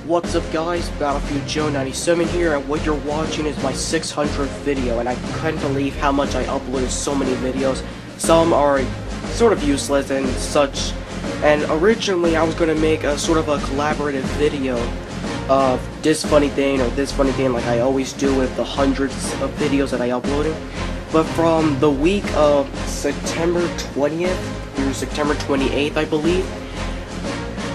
What's up guys, Battlefield Joe 97 here, and what you're watching is my 600th video, and I couldn't believe how much I uploaded so many videos. Some are sort of useless and such, and originally I was going to make a sort of a collaborative video of this funny thing or this funny thing like I always do with the hundreds of videos that I uploaded. But from the week of September 20th through September 28th, I believe,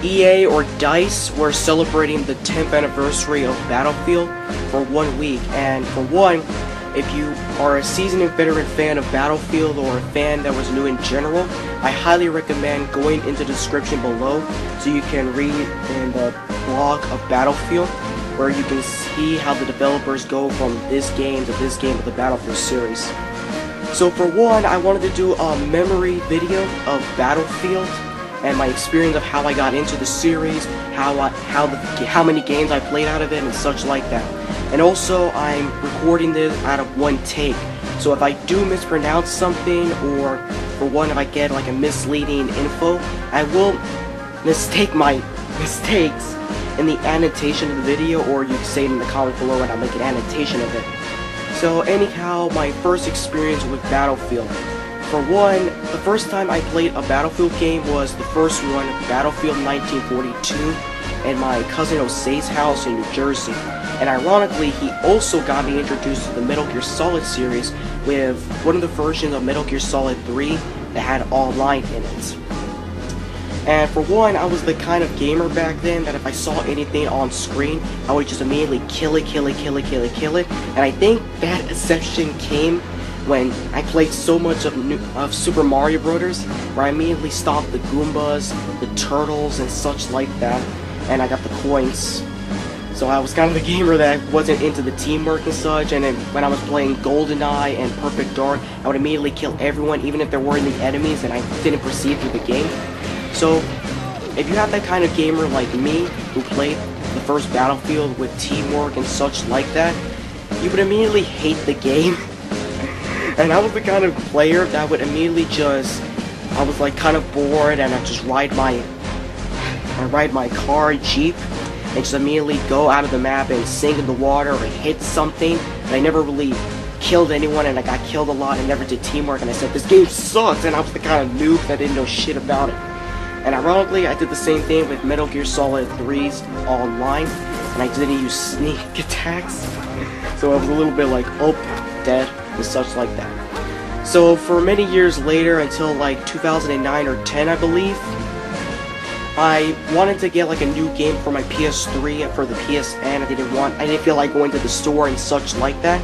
EA or DICE were celebrating the 10th anniversary of Battlefield for 1 week, and for one, if you are a seasoned and veteran fan of Battlefield or a fan that was new in general, I highly recommend going into the description below so you can read in the blog of Battlefield, where you can see how the developers go from this game to this game of the Battlefield series. So for one, I wanted to do a memory video of Battlefield and my experience of how I got into the series, how many games I played out of it, and such like that. And also, I'm recording this out of one take, so if I do mispronounce something, or for one, if I get like a misleading info, I will mistake my mistakes in the annotation of the video, or you can say it in the comments below and I'll make an annotation of it. So anyhow, my first experience with Battlefield. For one, the first time I played a Battlefield game was the first one, Battlefield 1942, in my cousin Jose's house in New Jersey. And ironically, he also got me introduced to the Metal Gear Solid series with one of the versions of Metal Gear Solid 3 that had online in it. And for one, I was the kind of gamer back then that if I saw anything on screen, I would just immediately kill it. And I think that exception came when I played so much of Super Mario Brothers, where I immediately stopped the Goombas, the turtles, and such like that, and I got the coins. So I was kind of a gamer that wasn't into the teamwork and such, and then when I was playing GoldenEye and Perfect Dark, I would immediately kill everyone, even if there weren't any enemies, and I didn't proceed through the game. So, if you have that kind of gamer like me, who played the first Battlefield with teamwork and such like that, you would immediately hate the game. And I was the kind of player that would immediately I was like kind of bored, and I'd just ride my car, Jeep, and just immediately go out of the map and sink in the water or hit something. And I never really killed anyone, and I got killed a lot and never did teamwork, and I said, this game sucks, and I was the kind of noob that didn't know shit about it. And ironically, I did the same thing with Metal Gear Solid 3's online, and I didn't use sneak attacks. So I was a little bit like, oh, dead, and such like that. So for many years later, until like 2009 or 10, I believe, I wanted to get like a new game for my PS3 and for the PSN. I didn't feel like going to the store and such like that,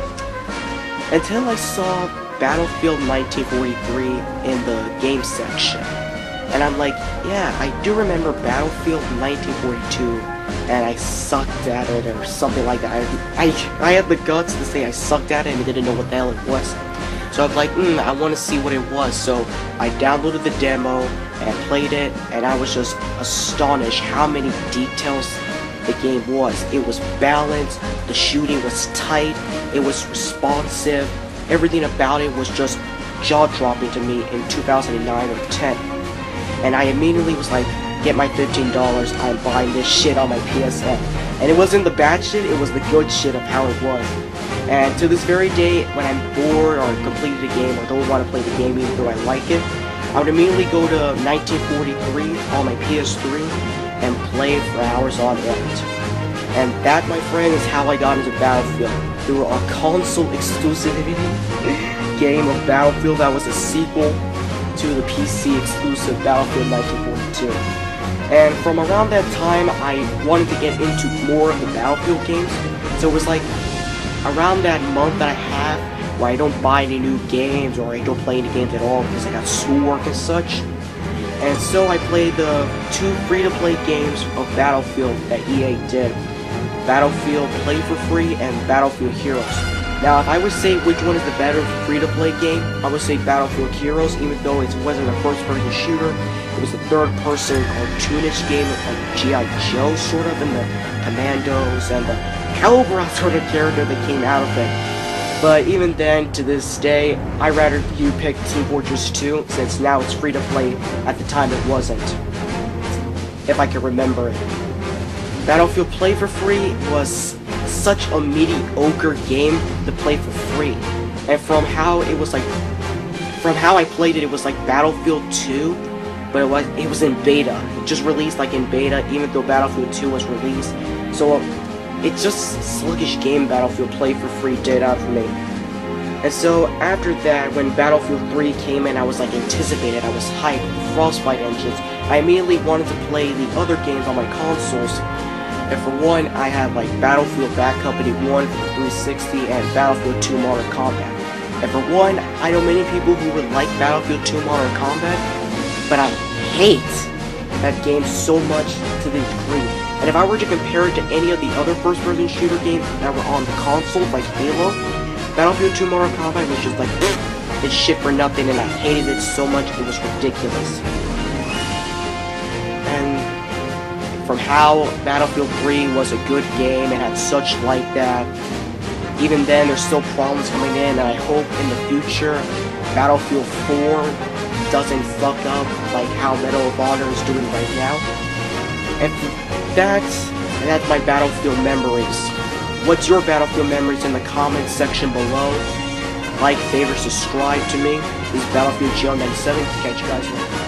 until I saw Battlefield 1943 in the game section. And I'm like, yeah, I do remember Battlefield 1942, and I sucked at it or something like that. I had the guts to say I sucked at it and didn't know what the hell it was. So I was like, I want to see what it was. So I downloaded the demo and played it, and I was just astonished how many details the game was. It was balanced, the shooting was tight, it was responsive, everything about it was just jaw-dropping to me in 2009 or 10. And I immediately was like, get my $15, I'm buying this shit on my PSN. And it wasn't the bad shit, it was the good shit of how it was. And to this very day, when I'm bored or completed a game or don't want to play the game even though I like it, I would immediately go to 1943 on my PS3 and play it for hours on end. And that, my friend, is how I got into Battlefield, through a console exclusivity game of Battlefield that was a sequel to the PC exclusive Battlefield 1942. And from around that time, I wanted to get into more of the Battlefield games. So it was like around that month that I have where I don't buy any new games or I don't play any games at all because I got schoolwork and such. And so I played the two free-to-play games of Battlefield that EA did. Battlefield Play for Free and Battlefield Heroes. Now, if I would say which one is the better free-to-play game, I would say Battlefield Heroes, even though it wasn't a first-person shooter. It was a third-person cartoonish game like G.I. Joe, sort of, and the Commandos and the Cobra sort of character that came out of it. But even then, to this day, I'd rather you pick Team Fortress 2, since now it's free-to-play. At the time, it wasn't. If I can remember it. Battlefield Play for Free was such a mediocre game to play for free. And from how I played it, it was like Battlefield 2, but it was in beta. It just released like in beta, even though Battlefield 2 was released. So it's just sluggish game Battlefield Play for Free did out for me. And so after that, when Battlefield 3 came in, I was like anticipated, I was hyped, Frostbite engines. I immediately wanted to play the other games on my consoles. And for one, I had like Battlefield Bad Company 1 for the 360 and Battlefield 2 Modern Combat. And for one, I know many people who would like Battlefield 2 Modern Combat, but I hate that game so much to the degree. And if I were to compare it to any of the other first-person shooter games that were on the console, like Halo, Battlefield 2 Modern Combat was just like, it's shit for nothing, and I hated it so much, it was ridiculous. And from how Battlefield 3 was a good game, it had such like that, even then there's still problems coming in, and I hope in the future Battlefield 4 doesn't fuck up like how Medal of Honor is doing right now. And that's my Battlefield memories. What's your Battlefield memories in the comments section below? Like, favorite, subscribe to me. This is Battlefield Joe 97. Catch you guys later.